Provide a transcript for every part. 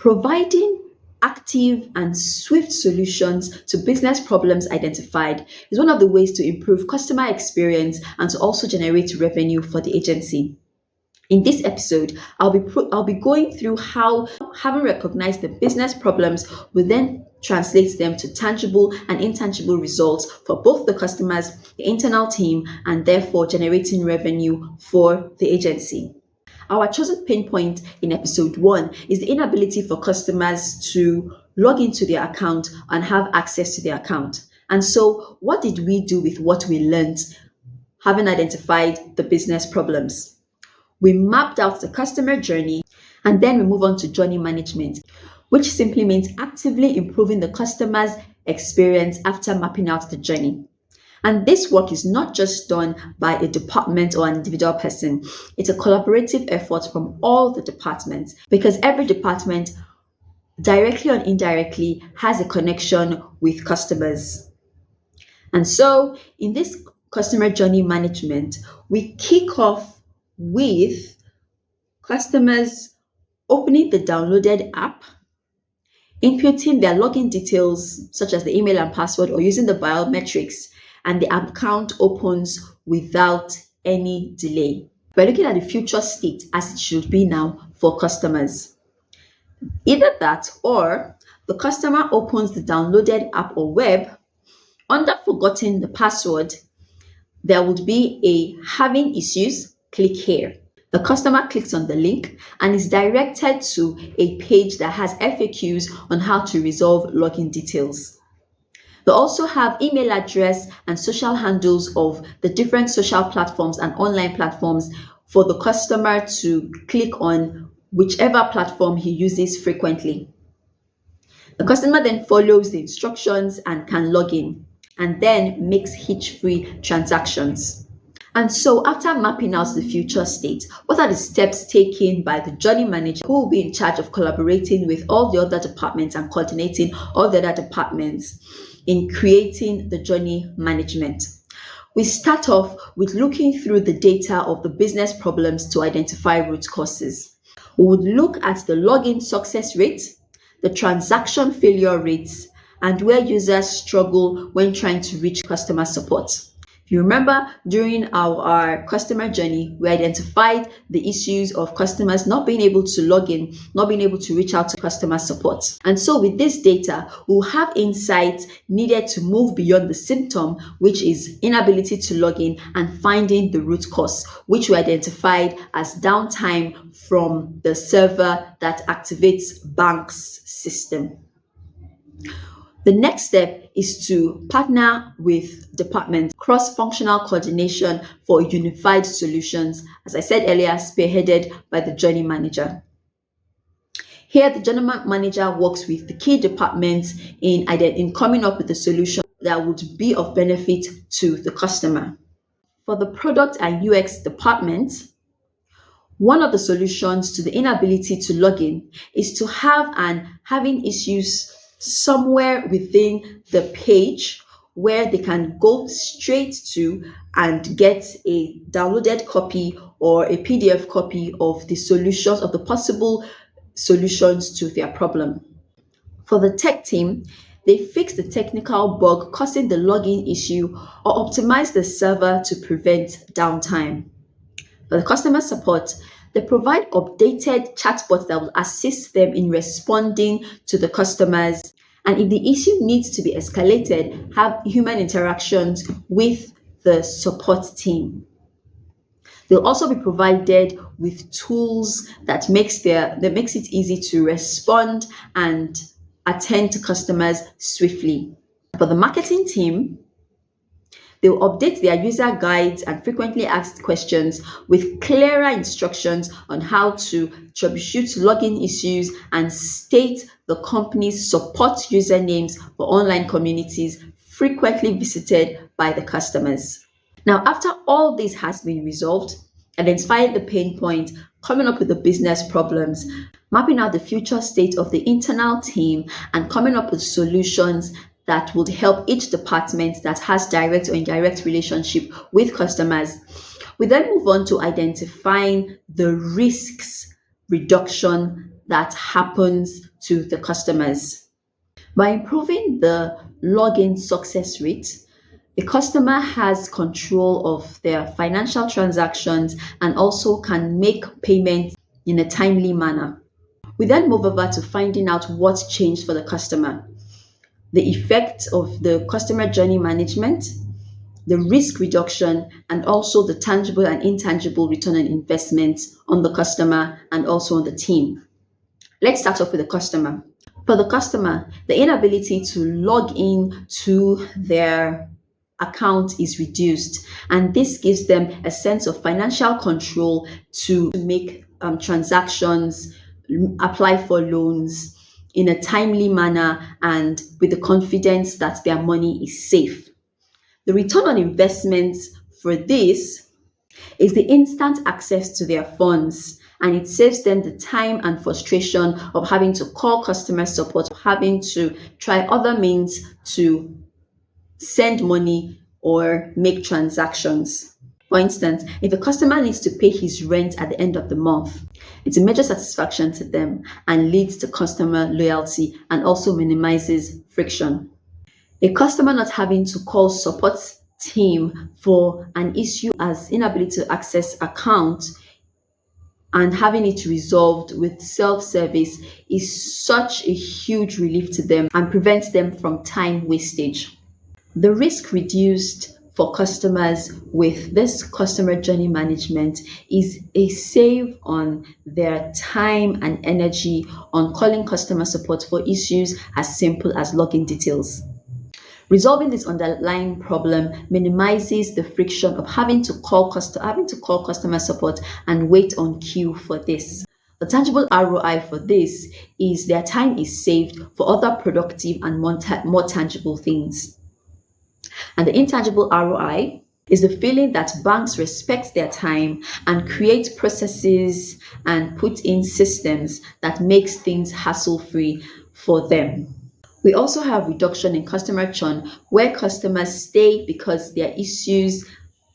Providing active and swift solutions to business problems identified is one of the ways to improve customer experience and to also generate revenue for the agency. In this episode, I'll be going through how having recognized the business problems will then translate them to tangible and intangible results for both the customers, the internal team, and therefore generating revenue for the agency. Our chosen pain point in episode 1 is the inability for customers to log into their account and have access to their account. And so, what did we do with what we learned having identified the business problems? We mapped out the customer journey, and then we move on to journey management, which simply means actively improving the customer's experience after mapping out the journey. And this work is not just done by a department or an individual person. It's a collaborative effort from all the departments, because every department, directly or indirectly, has a connection with customers. And so in this customer journey management, we kick off with customers opening the downloaded app, inputting their login details such as the email and password, or using the biometrics, and the account opens without any delay. We're looking at the future state as it should be now for customers. Either that, or the customer opens the downloaded app or web, under forgotten the password, there would be a having issues, click here. The customer clicks on the link and is directed to a page that has FAQs on how to resolve login details. They also have email address and social handles of the different social platforms and online platforms for the customer to click on whichever platform he uses frequently. The customer then follows the instructions and can log in, and then makes hitch-free transactions. And so after mapping out the future state, what are the steps taken by the journey manager, who will be in charge of collaborating with all the other departments and coordinating all the other departments in creating the journey management? We start off with looking through the data of the business problems to identify root causes. We would look at the login success rate, the transaction failure rates, and where users struggle when trying to reach customer support. If you remember, during our customer journey, we identified the issues of customers not being able to log in, not being able to reach out to customer support. And so with this data, we'll have insights needed to move beyond the symptom, which is inability to log in, and finding the root cause, which we identified as downtime from the server that activates bank's system. The next step is to partner with departments, cross-functional coordination for unified solutions, as I said earlier, spearheaded by the journey manager. Here, the journey manager works with the key departments in coming up with a solution that would be of benefit to the customer. For the product and UX department, one of the solutions to the inability to log in is to have having issues somewhere within the page where they can go straight to and get a downloaded copy or a PDF copy of the solutions, of the possible solutions to their problem. For the tech team, they fix the technical bug causing the login issue or optimize the server to prevent downtime. For the customer support, they provide updated chatbots that will assist them in responding to the customers. And if the issue needs to be escalated, have human interactions with the support team. They'll also be provided with tools that makes it easy to respond and attend to customers swiftly. For the marketing team, they will update their user guides and frequently asked questions with clearer instructions on how to troubleshoot login issues and state the company's support usernames for online communities frequently visited by the customers. Now, after all this has been resolved, identifying the pain point, coming up with the business problems, mapping out the future state of the internal team, and coming up with solutions that would help each department that has direct or indirect relationship with customers. We then move on to identifying the risks reduction that happens to the customers. By improving the login success rate, the customer has control of their financial transactions and also can make payments in a timely manner. We then move over to finding out what changed for the customer, the effect of the customer journey management, the risk reduction, and also the tangible and intangible return on investment on the customer and also on the team. Let's start off with the customer. For the customer, the inability to log in to their account is reduced, and this gives them a sense of financial control to make transactions, apply for loans in a timely manner, and with the confidence that their money is safe. The return on investment for this is the instant access to their funds, and it saves them the time and frustration of having to call customer support, having to try other means to send money or make transactions. For instance, if a customer needs to pay his rent at the end of the month, it's a major satisfaction to them and leads to customer loyalty and also minimizes friction. A customer not having to call support team for an issue as inability to access account and having it resolved with self-service is such a huge relief to them and prevents them from time wastage. The risk reduced for customers with this customer journey management is a save on their time and energy on calling customer support for issues as simple as login details. Resolving this underlying problem minimizes the friction of having to call customer support and wait on queue for this. The tangible ROI for this is their time is saved for other productive and more tangible things. And the intangible ROI is the feeling that banks respect their time and create processes and put in systems that makes things hassle-free for them. We also have reduction in customer churn, where customers stay because their issues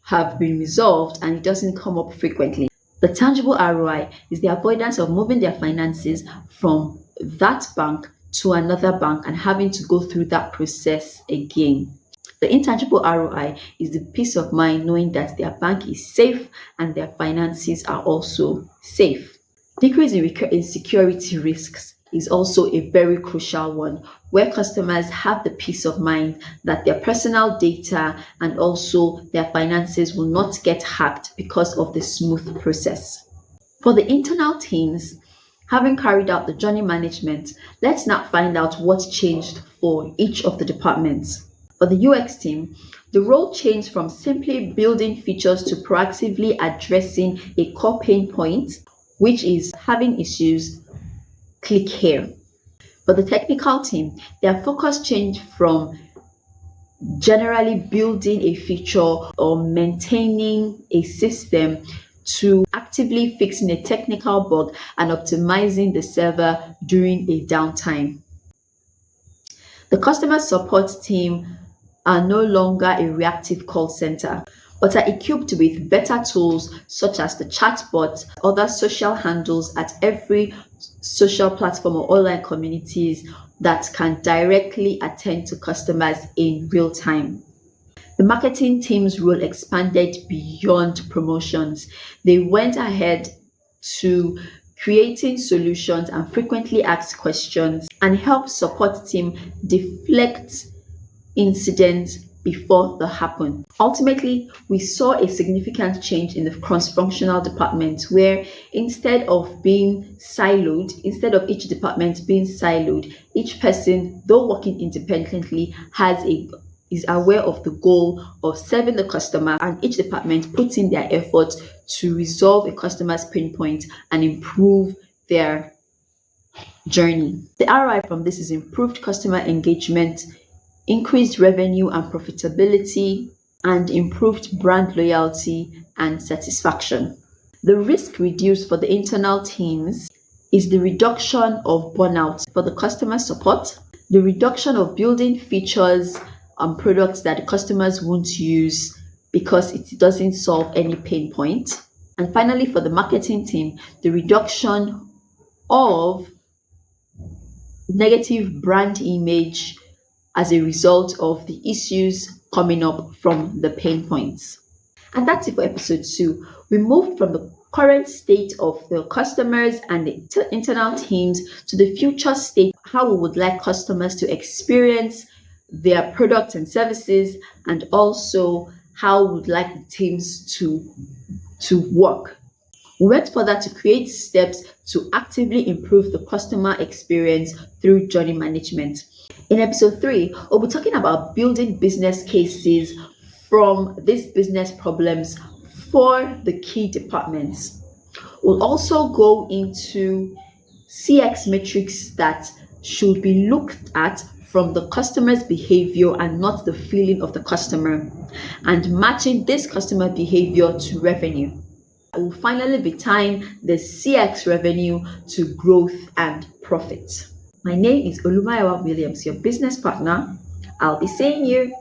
have been resolved and it doesn't come up frequently. The tangible ROI is the avoidance of moving their finances from that bank to another bank and having to go through that process again. The intangible ROI is the peace of mind knowing that their bank is safe and their finances are also safe. Decrease in security risks is also a very crucial one, where customers have the peace of mind that their personal data and also their finances will not get hacked because of the smooth process. For the internal teams, having carried out the journey management, let's now find out what changed for each of the departments. For the UX team, the role changed from simply building features to proactively addressing a core pain point, which is having issues, click here. For the technical team, their focus changed from generally building a feature or maintaining a system to actively fixing a technical bug and optimizing the server during a downtime. The customer support team are no longer a reactive call center, but are equipped with better tools such as the chatbot, other social handles at every social platform or online communities that can directly attend to customers in real time. The marketing team's role expanded beyond promotions. They went ahead to creating solutions and frequently asked questions and help support team deflect incidents before they happen. Ultimately, we saw a significant change in the cross-functional department where instead of each department being siloed, each person, though working independently, is aware of the goal of serving the customer, and each department puts in their effort to resolve a customer's pain point and improve their journey. The ROI from this is improved customer engagement, increased revenue and profitability, and improved brand loyalty and satisfaction. The risk reduced for the internal teams is the reduction of burnout for the customer support, the reduction of building features and products that the customers won't use because it doesn't solve any pain point. And finally, for the marketing team, the reduction of negative brand image as a result of the issues coming up from the pain points. And that's it for episode 2. We moved from the current state of the customers and the internal teams to the future state, how we would like customers to experience their products and services, and also how we would like the teams to work. We went further to create steps to actively improve the customer experience through journey management. In episode 3, we'll be talking about building business cases from these business problems for the key departments. We'll also go into CX metrics that should be looked at from the customer's behavior and not the feeling of the customer, and matching this customer behavior to revenue. I will finally be tying the CX revenue to growth and profit. My name is Olumayawa Williams, your business partner. I'll be seeing you.